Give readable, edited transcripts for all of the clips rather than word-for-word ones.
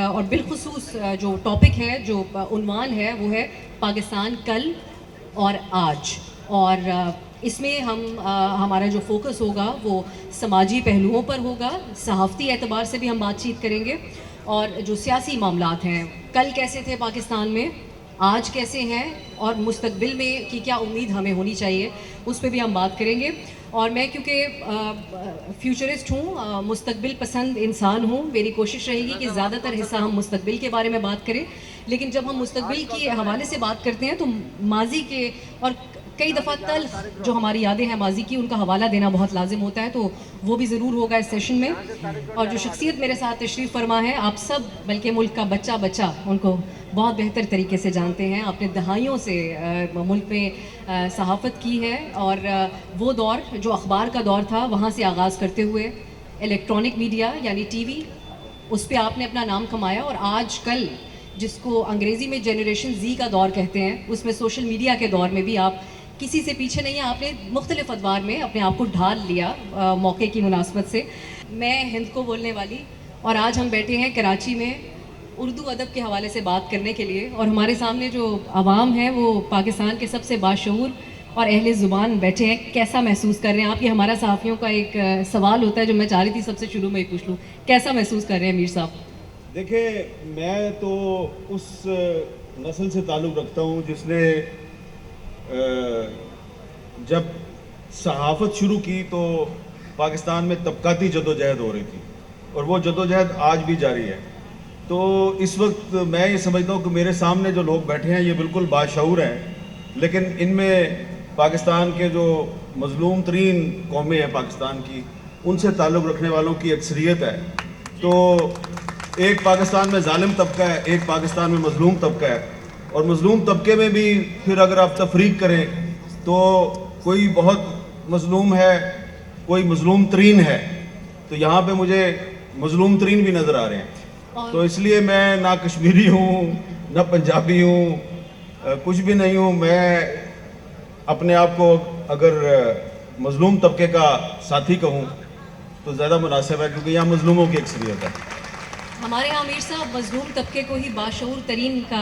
اور بالخصوص جو ٹاپک ہے، جو عنوان ہے، وہ ہے پاکستان کل اور آج. اور اس میں ہمارا جو فوکس ہوگا وہ سماجی پہلوؤں پر ہوگا، صحافتی اعتبار سے بھی ہم بات چیت کریں گے، اور جو سیاسی معاملات ہیں، کل کیسے تھے پاکستان میں، آج کیسے ہیں، اور مستقبل میں کی کیا امید ہمیں ہونی چاہیے، اس پہ بھی ہم بات کریں گے. اور میں کیونکہ فیوچرسٹ ہوں، مستقبل پسند انسان ہوں، میری کوشش رہے گی کہ زیادہ تر حصہ ہم مستقبل کے بارے میں بات کریں. لیکن جب ہم مستقبل کے حوالے سے بات کرتے ہیں تو ماضی کے اور کئی دفعہ تلخ جو ہماری یادیں ہیں ماضی کی، ان کا حوالہ دینا بہت لازم ہوتا ہے، تو وہ بھی ضرور ہوگا اس سیشن میں. اور جو شخصیت میرے ساتھ تشریف فرما ہے، آپ سب بلکہ ملک کا بچہ بچہ ان کو بہت بہتر طریقے سے جانتے ہیں. آپ نے دہائیوں سے ملک میں صحافت کی ہے، اور وہ دور جو اخبار کا دور تھا وہاں سے آغاز کرتے ہوئے الیکٹرانک میڈیا یعنی ٹی وی، اس پہ آپ نے اپنا نام کمایا، اور آج کل جس کو انگریزی میں جنریشن زی کا دور کہتے ہیں، اس میں سوشل میڈیا کے دور میں بھی آپ کسی سے پیچھے نہیں ہیں. آپ نے مختلف ادوار میں اپنے آپ کو ڈھال لیا موقع کی مناسبت سے. میں ہند کو بولنے والی، اور آج ہم بیٹھے ہیں کراچی میں اردو ادب کے حوالے سے بات کرنے کے لیے، اور ہمارے سامنے جو عوام ہے وہ پاکستان کے سب سے باشعور اور اہل زبان بیٹھے ہیں. کیسا محسوس کر رہے ہیں آپ؟ یہ ہمارا صحافیوں کا ایک سوال ہوتا ہے جو میں چاہ رہی تھی سب سے شروع میں ہی پوچھ لوں. کیسا محسوس کر رہے ہیں میر صاحب؟ دیکھیں، میں تو اس نسل سے تعلق رکھتا ہوں جس نے جب صحافت شروع کی تو پاکستان میں طبقاتی جدوجہد ہو رہی تھی، اور وہ جدوجہد آج بھی جاری ہے. تو اس وقت میں یہ سمجھتا ہوں کہ میرے سامنے جو لوگ بیٹھے ہیں یہ بالکل باشعور ہیں، لیکن ان میں پاکستان کے جو مظلوم ترین قومیں ہیں پاکستان کی، ان سے تعلق رکھنے والوں کی اکثریت ہے. تو ایک پاکستان میں ظالم طبقہ ہے، ایک پاکستان میں مظلوم طبقہ ہے، اور مظلوم طبقے میں بھی پھر اگر آپ تفریق کریں تو کوئی بہت مظلوم ہے، کوئی مظلوم ترین ہے. تو یہاں پہ مجھے مظلوم ترین بھی نظر آ رہے ہیں. تو اس لیے میں نہ کشمیری ہوں نہ پنجابی ہوں، کچھ بھی نہیں ہوں. میں اپنے آپ کو اگر مظلوم طبقے کا ساتھی کہوں تو زیادہ مناسب ہے، کیونکہ یہاں مظلوموں کی اکثریت ہے. ہمارے یہاں امیر صاحب مظلوم طبقے کو ہی باشعور ترین کا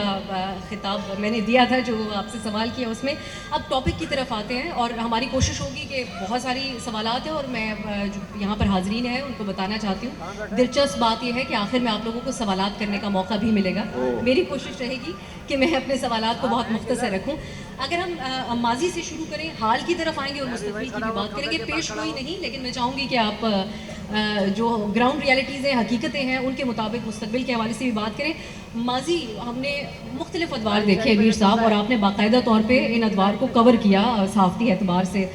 خطاب میں نے دیا تھا جو آپ سے سوال کیا اس میں. اب ٹاپک کی طرف آتے ہیں، اور ہماری کوشش ہوگی کہ بہت ساری سوالات ہیں، اور میں جو یہاں پر حاضرین ہیں ان کو بتانا چاہتی ہوں. دلچسپ بات یہ ہے کہ آخر میں آپ لوگوں کو سوالات کرنے کا موقع بھی ملے گا. میری کوشش رہے گی کہ میں اپنے سوالات کو بہت مختصر رکھوں. اگر ہم ماضی سے شروع کریں، حال کی طرف آئیں گے اور مستقبل کی بھی بات کریں گے. پیش گوئی نہیں، لیکن میں چاہوں گی کہ آپ جو گراؤنڈ ریالٹیز ہیں، حقیقتیں ہیں، ان کے مطابق مستقبل کے حوالے سے بھی بات کریں. ماضی ہم نے مختلف ادوار دیکھے امیر صاحب، اور آپ نے باقاعدہ طور پہ ان ادوار کو کور کیا صحافتی اعتبار سے.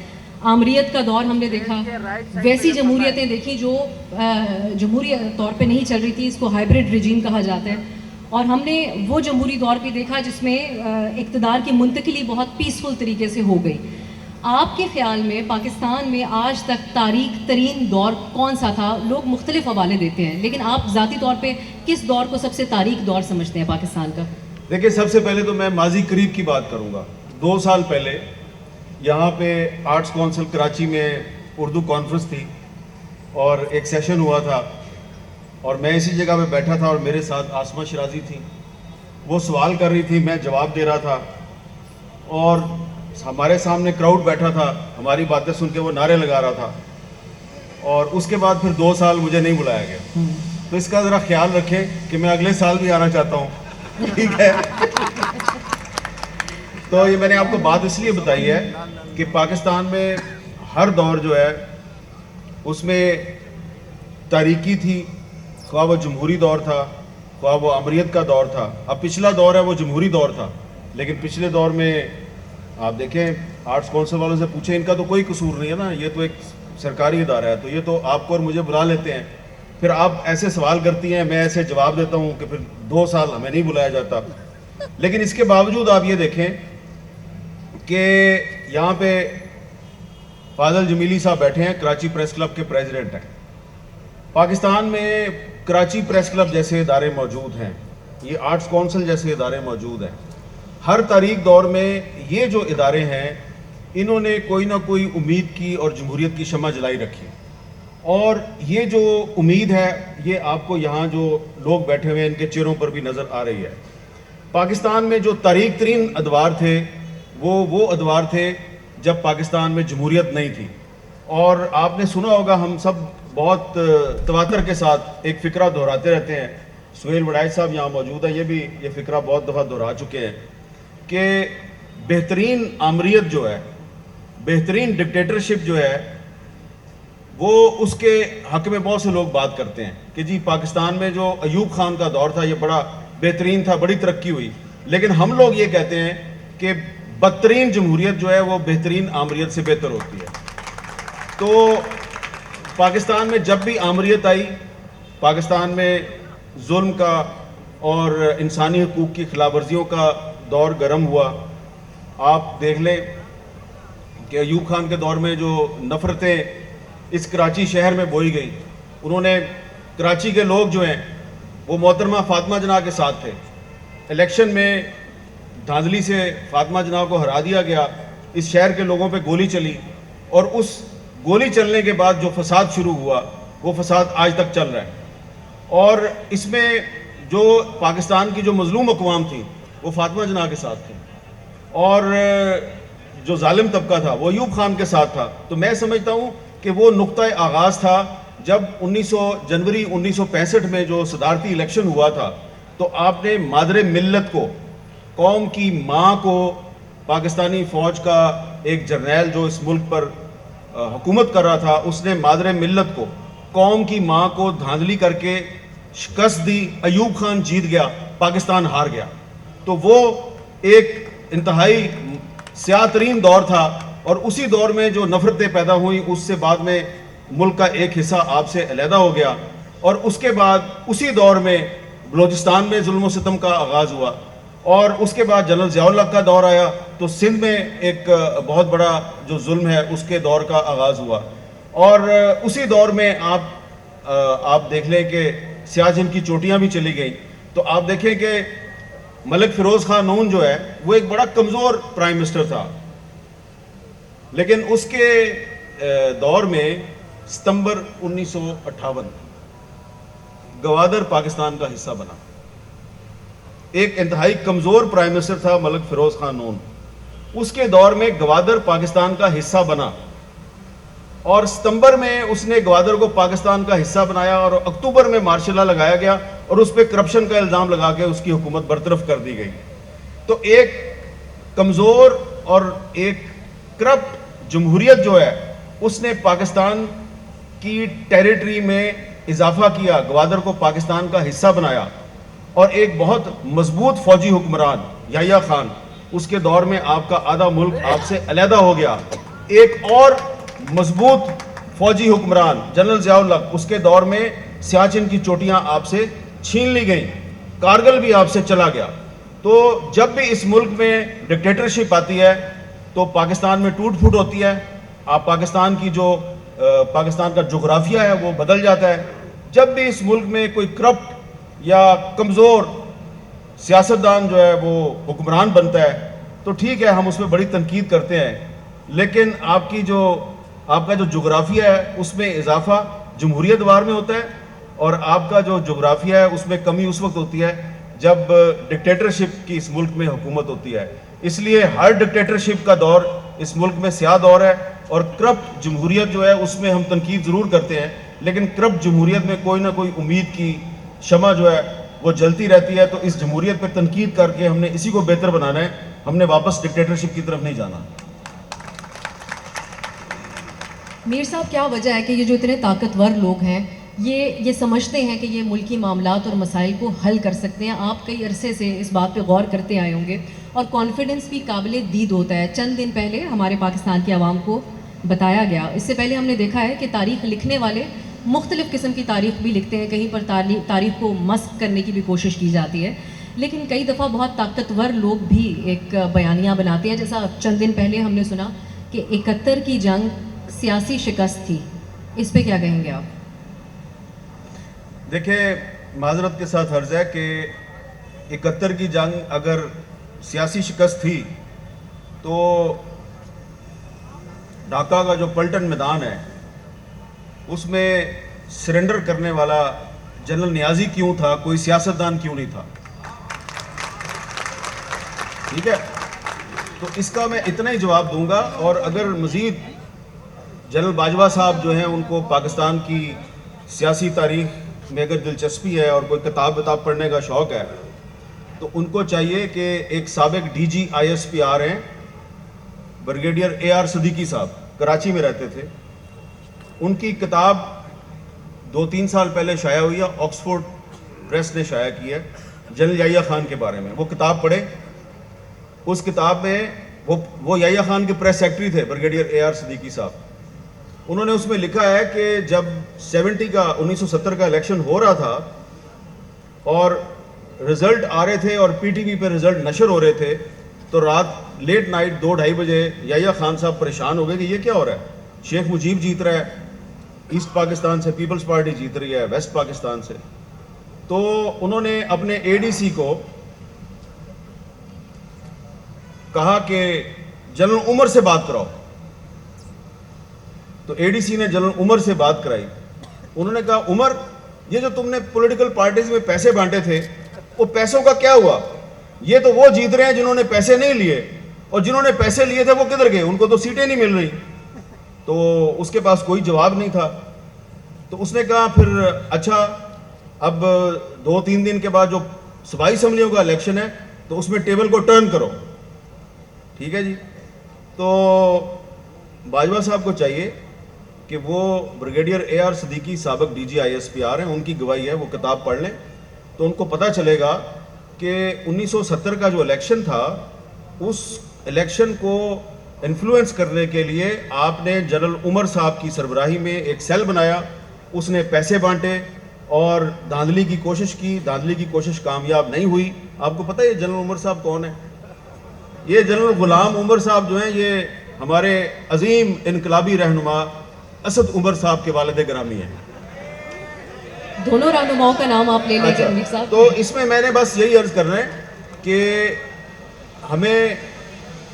آمریت کا دور ہم نے دیکھا، ویسی جمہوریتیں دیکھی جو جمہوری طور پہ نہیں چل رہی تھی، اس کو ہائبرڈ رجیم کہا جاتا ہے. اور ہم نے وہ جمہوری دور بھی دیکھا جس میں اقتدار کی منتقلی بہت پیسفل طریقے سے ہو گئی. آپ کے خیال میں پاکستان میں آج تک تاریک ترین دور کون سا تھا؟ لوگ مختلف حوالے دیتے ہیں، لیکن آپ ذاتی طور پہ کس دور کو سب سے تاریک دور سمجھتے ہیں پاکستان کا؟ دیکھیں، سب سے پہلے تو میں ماضی قریب کی بات کروں گا. 2 سال پہلے یہاں پہ آرٹس کونسل کراچی میں اردو کانفرنس تھی، اور ایک سیشن ہوا تھا، اور میں اسی جگہ پہ بیٹھا تھا، اور میرے ساتھ آسمہ شرازی تھیں. وہ سوال کر رہی تھی، میں جواب دے رہا تھا، اور ہمارے سامنے کراؤڈ بیٹھا تھا، ہماری باتیں سن کے وہ نعرے لگا رہا تھا. اور اس کے بعد پھر 2 سال مجھے نہیں بلایا گیا. تو اس کا ذرا خیال رکھیں کہ میں اگلے سال بھی آنا چاہتا ہوں، ٹھیک ہے؟ تو یہ میں نے آپ کو بات اس لیے بتائی ہے کہ پاکستان میں ہر دور جو ہے اس میں تاریکی تھی، خواہ وہ جمہوری دور تھا، خواہ وہ امریت کا دور تھا. اب پچھلا دور ہے وہ جمہوری دور تھا، لیکن پچھلے دور میں آپ دیکھیں، آرٹس کونسل والوں سے پوچھیں، ان کا تو کوئی قصور نہیں ہے نا، یہ تو ایک سرکاری ادارہ ہے. تو یہ تو آپ کو اور مجھے بلا لیتے ہیں، پھر آپ ایسے سوال کرتی ہیں، میں ایسے جواب دیتا ہوں کہ پھر 2 سال ہمیں نہیں بلایا جاتا. لیکن اس کے باوجود آپ یہ دیکھیں کہ یہاں پہ فاضل جمیلی صاحب بیٹھے ہیں، کراچی پریس کلب کے پریزیڈنٹ ہیں. پاکستان میں کراچی پریس کلب جیسے ادارے موجود ہیں، یہ آرٹس کونسل جیسے ادارے موجود ہیں. ہر تاریخ دور میں یہ جو ادارے ہیں انہوں نے کوئی نہ کوئی امید کی اور جمہوریت کی شمع جلائی رکھی. اور یہ جو امید ہے یہ آپ کو یہاں جو لوگ بیٹھے ہوئے ہیں ان کے چہروں پر بھی نظر آ رہی ہے. پاکستان میں جو تاریک ترین ادوار تھے وہ ادوار تھے جب پاکستان میں جمہوریت نہیں تھی. اور آپ نے سنا ہوگا, ہم سب بہت تواتر کے ساتھ ایک فقرہ دہراتے رہتے ہیں, سہیل وڑائچ صاحب یہاں موجود ہیں, یہ بھی یہ فقرہ بہت دفعہ دہرا چکے ہیں کہ بہترین آمریت جو ہے, بہترین ڈکٹیٹرشپ جو ہے, وہ اس کے حق میں بہت سے لوگ بات کرتے ہیں کہ جی پاکستان میں جو ایوب خان کا دور تھا یہ بڑا بہترین تھا, بڑی ترقی ہوئی. لیکن ہم لوگ یہ کہتے ہیں کہ بدترین جمہوریت جو ہے وہ بہترین آمریت سے بہتر ہوتی ہے. تو پاکستان میں جب بھی آمریت آئی, پاکستان میں ظلم کا اور انسانی حقوق کی خلاف ورزیوں کا دور گرم ہوا. آپ دیکھ لیں کہ ایوب خان کے دور میں جو نفرتیں اس کراچی شہر میں بوئی گئی, انہوں نے کراچی کے لوگ جو ہیں وہ محترمہ فاطمہ جناح کے ساتھ تھے. الیکشن میں دھاندلی سے فاطمہ جناح کو ہرا دیا گیا, اس شہر کے لوگوں پہ گولی چلی, اور اس گولی چلنے کے بعد جو فساد شروع ہوا وہ فساد آج تک چل رہا ہے. اور اس میں جو پاکستان کی جو مظلوم اقوام تھیں وہ فاطمہ جناح کے ساتھ تھیں, اور جو ظالم طبقہ تھا وہ ایوب خان کے ساتھ تھا. تو میں سمجھتا ہوں کہ وہ نقطہ آغاز تھا جب جنوری 1965 میں جو صدارتی الیکشن ہوا تھا, تو آپ نے مادر ملت کو, قوم کی ماں کو, پاکستانی فوج کا ایک جرنیل جو اس ملک پر حکومت کر رہا تھا, اس نے مادر ملت کو, قوم کی ماں کو دھاندلی کر کے شکست دی. ایوب خان جیت گیا, پاکستان ہار گیا. تو وہ ایک انتہائی سیاہ ترین دور تھا, اور اسی دور میں جو نفرتیں پیدا ہوئیں اس سے بعد میں ملک کا ایک حصہ آپ سے علیحدہ ہو گیا. اور اس کے بعد اسی دور میں بلوچستان میں ظلم و ستم کا آغاز ہوا, اور اس کے بعد جنرل ضیاء الحق کا دور آیا, تو سندھ میں ایک بہت بڑا جو ظلم ہے اس کے دور کا آغاز ہوا. اور اسی دور میں آپ دیکھ لیں کہ سیاچن کی چوٹیاں بھی چلی گئیں. تو آپ دیکھیں کہ ملک فیروز خان نون جو ہے وہ ایک بڑا کمزور پرائم منسٹر تھا, لیکن اس کے دور میں ستمبر 1958 گوادر پاکستان کا حصہ بنا. ایک انتہائی کمزور پرائم منسٹر تھا ملک فیروز خان نون, اس کے دور میں گوادر پاکستان کا حصہ بنا, اور ستمبر میں اس نے گوادر کو پاکستان کا حصہ بنایا, اور اکتوبر میں مارشل لا لگایا گیا اور اس پہ کرپشن کا الزام لگا کے اس کی حکومت برطرف کر دی گئی. تو ایک کمزور اور ایک کرپٹ جمہوریت جو ہے اس نے پاکستان کی ٹیریٹری میں اضافہ کیا, گوادر کو پاکستان کا حصہ بنایا, اور ایک بہت مضبوط فوجی حکمران یحییٰ خان, اس کے دور میں آپ کا آدھا ملک آپ سے علیحدہ ہو گیا. ایک اور مضبوط فوجی حکمران جنرل ضیاء الحق, اس کے دور میں سیاچن کی چوٹیاں آپ سے چھین لی گئیں, کارگل بھی آپ سے چلا گیا. تو جب بھی اس ملک میں ڈکٹیٹرشپ آتی ہے تو پاکستان میں ٹوٹ پھوٹ ہوتی ہے. آپ پاکستان کا جغرافیہ ہے وہ بدل جاتا ہے. جب بھی اس ملک میں کوئی کرپٹ یا کمزور سیاستدان جو ہے وہ حکمران بنتا ہے تو ٹھیک ہے, ہم اس میں بڑی تنقید کرتے ہیں, لیکن آپ کا جو جغرافیہ ہے اس میں اضافہ جمہوریت وار میں ہوتا ہے, اور آپ کا جو جغرافیہ ہے اس میں کمی اس وقت ہوتی ہے جب ڈکٹیٹرشپ کی اس ملک میں حکومت ہوتی ہے. اس لیے ہر ڈکٹیٹرشپ کا دور اس ملک میں سیاہ دور ہے, اور کرپٹ جمہوریت جو ہے اس میں ہم تنقید ضرور کرتے ہیں, لیکن کرپٹ جمہوریت میں کوئی نہ کوئی امید کی شمع جو ہے وہ جلتی رہتی ہے. تو اس جمہوریت پہ تنقید کر کے ہم نے اسی کو بہتر بنانا ہے, ہم نے واپس ڈکٹیٹرشپ کی طرف نہیں جانا. میر صاحب, کیا وجہ ہے کہ یہ جو اتنے طاقتور لوگ ہیں یہ سمجھتے ہیں کہ یہ ملکی معاملات اور مسائل کو حل کر سکتے ہیں؟ آپ کئی عرصے سے اس بات پہ غور کرتے آئے ہوں گے, اور کانفیڈنس بھی قابل دید ہوتا ہے. چند دن پہلے ہمارے پاکستان کی عوام کو بتایا گیا, اس سے پہلے ہم نے دیکھا ہے کہ تاریخ لکھنے والے مختلف قسم کی تاریخ بھی لکھتے ہیں, کہیں پر تاریخ کو مسخ کرنے کی بھی کوشش کی جاتی ہے, لیکن کئی دفعہ بہت طاقتور لوگ بھی ایک بیانیہ بناتے ہیں. جیسا چند دن پہلے ہم نے سنا کہ 71 کی جنگ سیاسی شکست تھی, اس پہ کیا کہیں گے آپ؟ دیکھیں, معذرت کے ساتھ عرض ہے کہ 71 کی جنگ اگر سیاسی شکست تھی تو ڈھاکہ کا جو پلٹن میدان ہے اس میں سرنڈر کرنے والا جنرل نیازی کیوں تھا, کوئی سیاستدان کیوں نہیں تھا؟ ٹھیک ہے, تو اس کا میں اتنا ہی جواب دوں گا. اور اگر مزید جنرل باجوہ صاحب جو ہیں ان کو پاکستان کی سیاسی تاریخ میں اگر دلچسپی ہے اور کوئی کتاب پڑھنے کا شوق ہے تو ان کو چاہیے کہ ایک سابق D G I S P R ہیں بریگیڈیئر اے آر صدیقی صاحب, کراچی میں رہتے تھے. ان کی کتاب 2-3 سال پہلے شائع ہوئی ہے, آکسفورڈ پریس نے شائع کی ہے, جنرل یحییٰ خان کے بارے میں. وہ کتاب پڑھے. اس کتاب میں وہ یحییٰ خان کے پریس سیکرٹری تھے بریگیڈیئر اے آر صدیقی صاحب. انہوں نے اس میں لکھا ہے کہ جب 1970 کا الیکشن ہو رہا تھا اور رزلٹ آ رہے تھے اور پی ٹی وی پہ رزلٹ نشر ہو رہے تھے تو رات لیٹ نائٹ 2-2:30 بجے یحییٰ خان صاحب پریشان ہو گئے کہ یہ کیا ہو رہا ہے. شیخ مجیب جیت رہا ہے ایسٹ پاکستان سے, پیپلز پارٹی جیت رہی ہے ویسٹ پاکستان سے. تو انہوں نے اپنے اے ڈی سی کو کہا کہ جنرل عمر سے بات کراؤ. تو اے ڈی سی نے جنرل عمر سے بات کرائی. انہوں نے کہا عمر, یہ جو تم نے پولیٹیکل پارٹیز میں پیسے بانٹے تھے وہ پیسوں کا کیا ہوا؟ یہ تو وہ جیت رہے ہیں جنہوں نے پیسے نہیں لیے, اور جنہوں نے پیسے لیے تھے وہ کدھر گئے؟ ان کو تو سیٹیں نہیں مل رہی. تو اس کے پاس کوئی جواب نہیں تھا. تو اس نے کہا پھر اچھا اب 2-3 دن کے بعد جو صوبائی اسمبلیوں کا الیکشن ہے تو اس میں ٹیبل کو ٹرن کرو. ٹھیک ہے جی. تو باجوہ صاحب کو چاہیے کہ وہ بریگیڈیئر اے آر صدیقی سابق D G I S P R ہیں, ان کی گواہی ہے, وہ کتاب پڑھ لیں تو ان کو پتہ چلے گا کہ 1970 کا جو الیکشن تھا اس الیکشن کو انفلوئنس کرنے کے لیے آپ نے جنرل عمر صاحب کی سربراہی میں ایک سیل بنایا. اس نے پیسے بانٹے اور دھاندلی کی کوشش کی. دھاندلی کی کوشش کامیاب نہیں ہوئی. آپ کو پتہ ہے یہ جنرل عمر صاحب کون ہیں؟ یہ جنرل غلام عمر صاحب جو ہیں یہ ہمارے عظیم انقلابی رہنما اسد عمر صاحب کے والد گرامی ہیں. دونوں رہنماؤں کا نام آپ لے لیں گے امیر صاحب. تو اس میں نے بس یہی عرض کرنا ہے کہ ہمیں,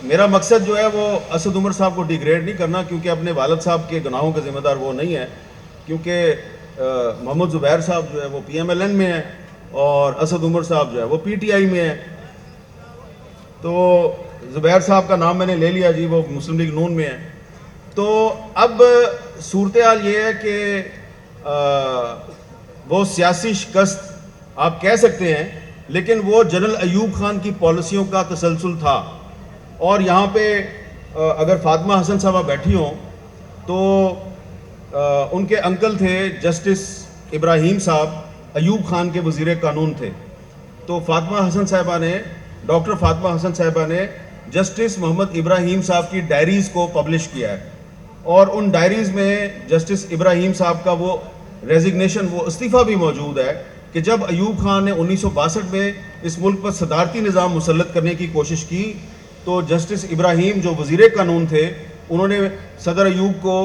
میرا مقصد جو ہے وہ اسد عمر صاحب کو ڈیگریڈ نہیں کرنا, کیونکہ اپنے والد صاحب کے گناہوں کا ذمہ دار وہ نہیں ہے. کیونکہ محمد زبیر صاحب جو ہے وہ پی ایم ایل این میں ہیں اور اسد عمر صاحب جو ہے وہ پی ٹی آئی میں ہیں. تو زبیر صاحب کا نام میں نے لے لیا جی, وہ مسلم لیگ نون میں ہیں. تو اب صورتحال یہ ہے کہ وہ سیاسی شکست آپ کہہ سکتے ہیں, لیکن وہ جنرل ایوب خان کی پالیسیوں کا تسلسل تھا. اور یہاں پہ اگر فاطمہ حسن صاحبہ بیٹھی ہوں تو ان کے انکل تھے جسٹس ابراہیم صاحب, ایوب خان کے وزیر قانون تھے. تو فاطمہ حسن صاحبہ نے, ڈاکٹر فاطمہ حسن صاحبہ نے جسٹس محمد ابراہیم صاحب کی ڈائریز کو پبلش کیا ہے, اور ان ڈائریز میں جسٹس ابراہیم صاحب کا وہ ریزگنیشن, وہ استعفیٰ بھی موجود ہے کہ جب ایوب خان نے 1962 میں اس ملک پر صدارتی نظام مسلط کرنے کی کوشش کی تو جسٹس ابراہیم جو وزیر قانون تھے انہوں نے صدر ایوب کو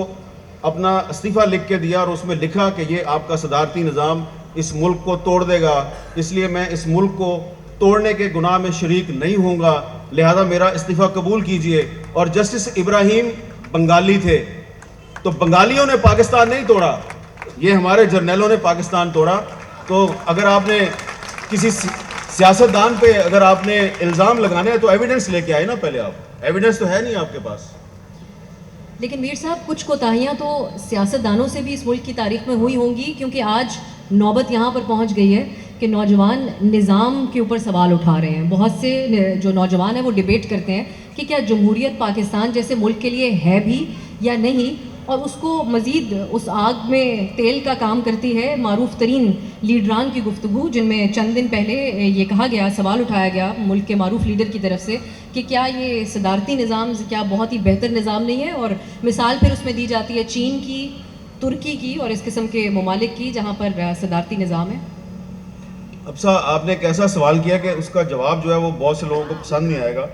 اپنا استعفیٰ لکھ کے دیا, اور اس میں لکھا کہ یہ آپ کا صدارتی نظام اس ملک کو توڑ دے گا, اس لیے میں اس ملک کو توڑنے کے گناہ میں شریک نہیں ہوں گا, لہذا میرا استعفیٰ قبول کیجئے. اور جسٹس ابراہیم بنگالی تھے, تو بنگالیوں نے پاکستان نہیں توڑا, یہ ہمارے جرنیلوں نے پاکستان توڑا. تو اگر آپ نے کسی سیاستدان پہ اگر آپ نے الزام لگانے ہیں تو ایویڈنس لے کے آئے نا پہلے. آپ ایویڈنس تو ہے نہیں آپ کے پاس. لیکن میر صاحب کچھ کوتاہیاں تو سیاستدانوں سے بھی اس ملک کی تاریخ میں ہوئی ہوں گی, کیونکہ آج نوبت یہاں پر پہنچ گئی ہے کہ نوجوان نظام کے اوپر سوال اٹھا رہے ہیں. بہت سے جو نوجوان ہیں وہ ڈیبیٹ کرتے ہیں کہ کیا جمہوریت پاکستان جیسے ملک کے لیے ہے بھی یا نہیں, اور اس کو مزید اس آگ میں تیل کا کام کرتی ہے معروف ترین لیڈران کی گفتگو, جن میں چند دن پہلے یہ کہا گیا, سوال اٹھایا گیا ملک کے معروف لیڈر کی طرف سے کہ کیا یہ صدارتی نظام کیا بہت ہی بہتر نظام نہیں ہے, اور مثال پھر اس میں دی جاتی ہے چین کی, ترکی کی اور اس قسم کے ممالک کی جہاں پر صدارتی نظام ہے. اب آپ نے ایک ایسا سوال کیا کہ اس کا جواب جو ہے وہ بہت سے لوگوں کو پسند نہیں آئے گا.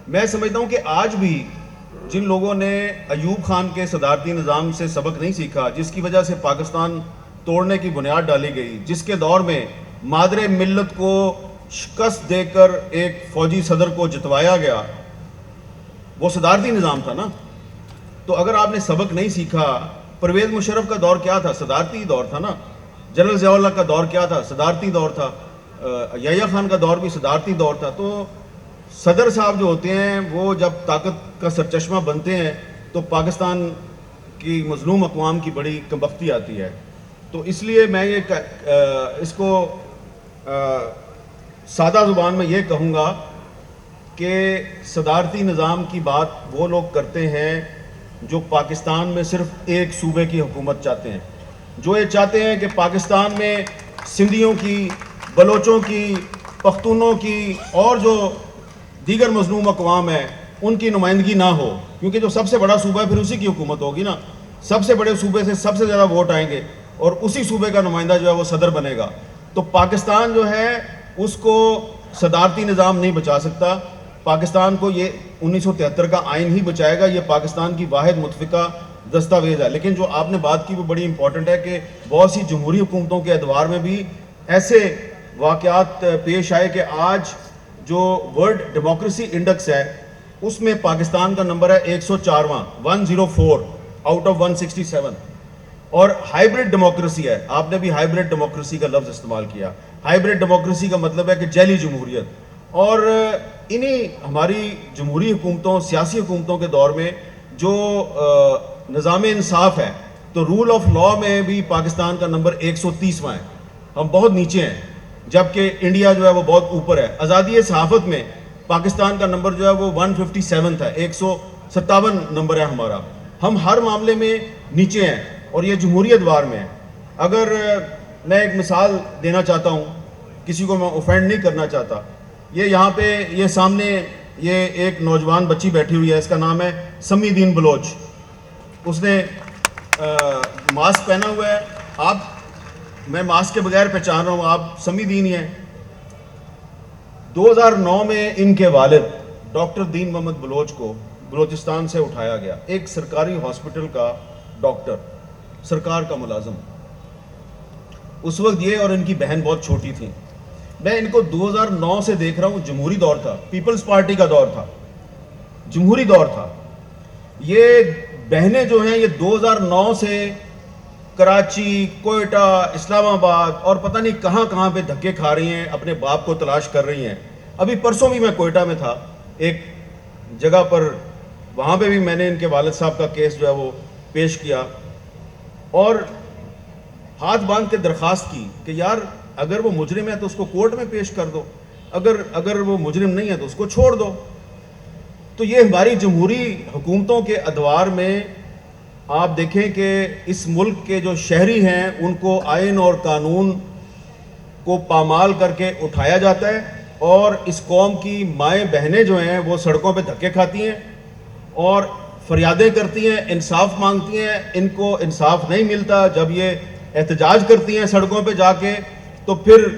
میں سمجھتا ہوں کہ آج بھی جن لوگوں نے ایوب خان کے صدارتی نظام سے سبق نہیں سیکھا, جس کی وجہ سے پاکستان توڑنے کی بنیاد ڈالی گئی, جس کے دور میں مادر ملت کو شکست دے کر ایک فوجی صدر کو جتوایا گیا, وہ صدارتی نظام تھا نا. تو اگر آپ نے سبق نہیں سیکھا, پرویز مشرف کا دور کیا تھا؟ صدارتی دور تھا نا. جنرل ضیاء اللہ کا دور کیا تھا؟ صدارتی دور تھا. یحییٰ خان کا دور بھی صدارتی دور تھا. تو صدر صاحب جو ہوتے ہیں وہ جب طاقت کا سرچشمہ بنتے ہیں تو پاکستان کی مظلوم اقوام کی بڑی کمبختی آتی ہے. تو اس لیے میں یہ اس کو سادہ زبان میں یہ کہوں گا کہ صدارتی نظام کی بات وہ لوگ کرتے ہیں جو پاکستان میں صرف ایک صوبے کی حکومت چاہتے ہیں, جو یہ چاہتے ہیں کہ پاکستان میں سندھیوں کی, بلوچوں کی, پختونوں کی اور جو دیگر مظلوم اقوام ہیں ان کی نمائندگی نہ ہو, کیونکہ جو سب سے بڑا صوبہ ہے پھر اسی کی حکومت ہوگی نا. سب سے بڑے صوبے سے سب سے زیادہ ووٹ آئیں گے اور اسی صوبے کا نمائندہ جو ہے وہ صدر بنے گا. تو پاکستان جو ہے اس کو صدارتی نظام نہیں بچا سکتا. پاکستان کو یہ 1973 کا آئین ہی بچائے گا. یہ پاکستان کی واحد متفقہ دستاویز ہے. لیکن جو آپ نے بات کی وہ بڑی امپورٹنٹ ہے کہ بہت سی جمہوری حکومتوں کے ادوار میں بھی ایسے واقعات پیش آئے کہ آج جو ورلڈ ڈیموکریسی انڈیکس ہے اس میں پاکستان کا نمبر ہے 104واں 104 آؤٹ آف 167. اور ہائیبرڈ ڈیموکریسی ہے. آپ نے بھی ہائیبرڈ ڈیموکریسی کا لفظ استعمال کیا. ہائیبرڈ ڈیموکریسی کا مطلب ہے کہ جیلی جمہوریت. اور انہی ہماری جمہوری حکومتوں, سیاسی حکومتوں کے دور میں جو نظام انصاف ہے تو رول آف لاء میں بھی پاکستان کا نمبر 130واں ہے. ہم بہت نیچے ہیں جبکہ انڈیا جو ہے وہ بہت اوپر ہے. آزادی صحافت میں پاکستان کا نمبر جو ہے وہ 157 ہے, 157 نمبر ہے ہمارا. ہم ہر معاملے میں نیچے ہیں اور یہ جمہوری ادوار میں ہے. اگر میں ایک مثال دینا چاہتا ہوں, کسی کو میں اوفینڈ نہیں کرنا چاہتا. یہ یہاں پہ یہ سامنے یہ ایک نوجوان بچی بیٹھی ہوئی ہے, اس کا نام ہے سمی دین بلوچ. اس نے ماسک پہنا ہوا ہے. آپ, میں ماسک کے بغیر پہچان رہا ہوں, آپ سمی دین ہی ہیں. 2009 میں ان کے والد ڈاکٹر دین محمد بلوچ کو بلوچستان سے اٹھایا گیا. ایک سرکاری ہاسپٹل کا ڈاکٹر, سرکار کا ملازم. اس وقت یہ اور ان کی بہن بہت چھوٹی تھیں. میں ان کو 2009 سے دیکھ رہا ہوں. جمہوری دور تھا, پیپلز پارٹی کا دور تھا, جمہوری دور تھا. یہ بہنیں جو ہیں یہ 2009 سے کراچی, کوئٹہ, اسلام آباد اور پتہ نہیں کہاں کہاں پہ دھکے کھا رہی ہیں, اپنے باپ کو تلاش کر رہی ہیں. ابھی پرسوں بھی میں کوئٹہ میں تھا ایک جگہ پر, وہاں پہ بھی میں نے ان کے والد صاحب کا کیس جو ہے وہ پیش کیا اور ہاتھ باندھ کے درخواست کی کہ یار اگر وہ مجرم ہے تو اس کو کورٹ میں پیش کر دو, اگر وہ مجرم نہیں ہے تو اس کو چھوڑ دو. تو یہ ہماری جمہوری حکومتوں کے ادوار میں آپ دیکھیں کہ اس ملک کے جو شہری ہیں ان کو آئین اور قانون کو پامال کر کے اٹھایا جاتا ہے اور اس قوم کی مائیں بہنیں جو ہیں وہ سڑکوں پہ دھکے کھاتی ہیں اور فریادیں کرتی ہیں, انصاف مانگتی ہیں. ان کو انصاف نہیں ملتا. جب یہ احتجاج کرتی ہیں سڑکوں پہ جا کے تو پھر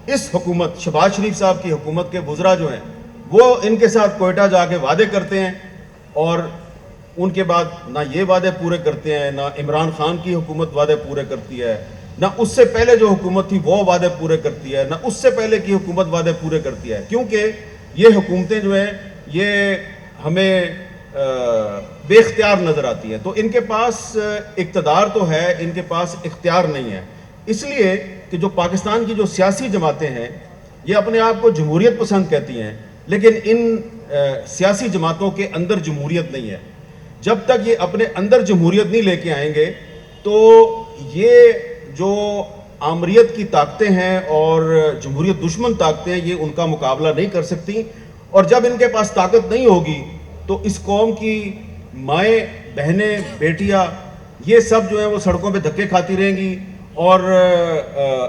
اس حکومت, شہباز شریف صاحب کی حکومت کے وزراء جو ہیں وہ ان کے ساتھ کوئٹہ جا کے وعدے کرتے ہیں اور ان کے بعد نہ یہ وعدے پورے کرتے ہیں, نہ عمران خان کی حکومت وعدے پورے کرتی ہے, نہ اس سے پہلے جو حکومت تھی وہ وعدے پورے کرتی ہے, نہ اس سے پہلے کی حکومت وعدے پورے کرتی ہے. کیونکہ یہ حکومتیں جو ہیں یہ ہمیں بے اختیار نظر آتی ہیں. تو ان کے پاس اقتدار تو ہے, ان کے پاس اختیار نہیں ہے. اس لیے کہ جو پاکستان کی جو سیاسی جماعتیں ہیں یہ اپنے آپ کو جمہوریت پسند کہتی ہیں, لیکن ان سیاسی جماعتوں کے اندر جمہوریت نہیں ہے. جب تک یہ اپنے اندر جمہوریت نہیں لے کے آئیں گے تو یہ جو آمریت کی طاقتیں ہیں اور جمہوریت دشمن طاقتیں ہیں یہ ان کا مقابلہ نہیں کر سکتی. اور جب ان کے پاس طاقت نہیں ہوگی تو اس قوم کی مائیں بہنیں بیٹیاں یہ سب جو ہیں وہ سڑکوں پہ دھکے کھاتی رہیں گی اور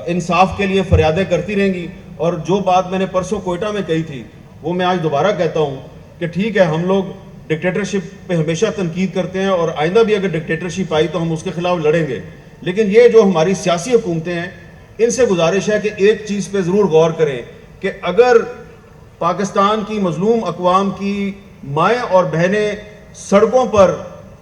انصاف کے لیے فریادیں کرتی رہیں گی. اور جو بات میں نے پرسوں کوئٹہ میں کہی تھی وہ میں آج دوبارہ کہتا ہوں کہ ٹھیک ہے ہم لوگ ڈکٹیٹرشپ پہ ہمیشہ تنقید کرتے ہیں اور آئندہ بھی اگر ڈکٹیٹرشپ آئی تو ہم اس کے خلاف لڑیں گے. لیکن یہ جو ہماری سیاسی حکومتیں ہیں ان سے گزارش ہے کہ ایک چیز پہ ضرور غور کریں کہ اگر پاکستان کی مظلوم اقوام کی مائیں اور بہنیں سڑکوں پر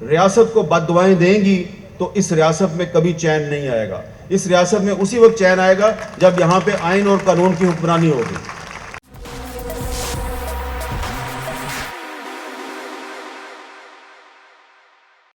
ریاست کو بد دعائیں دیں گی تو اس ریاست میں کبھی چین نہیں آئے گا. اس ریاست میں اسی وقت چین آئے گا جب یہاں پہ آئین اور قانون کی حکمرانی ہوگی.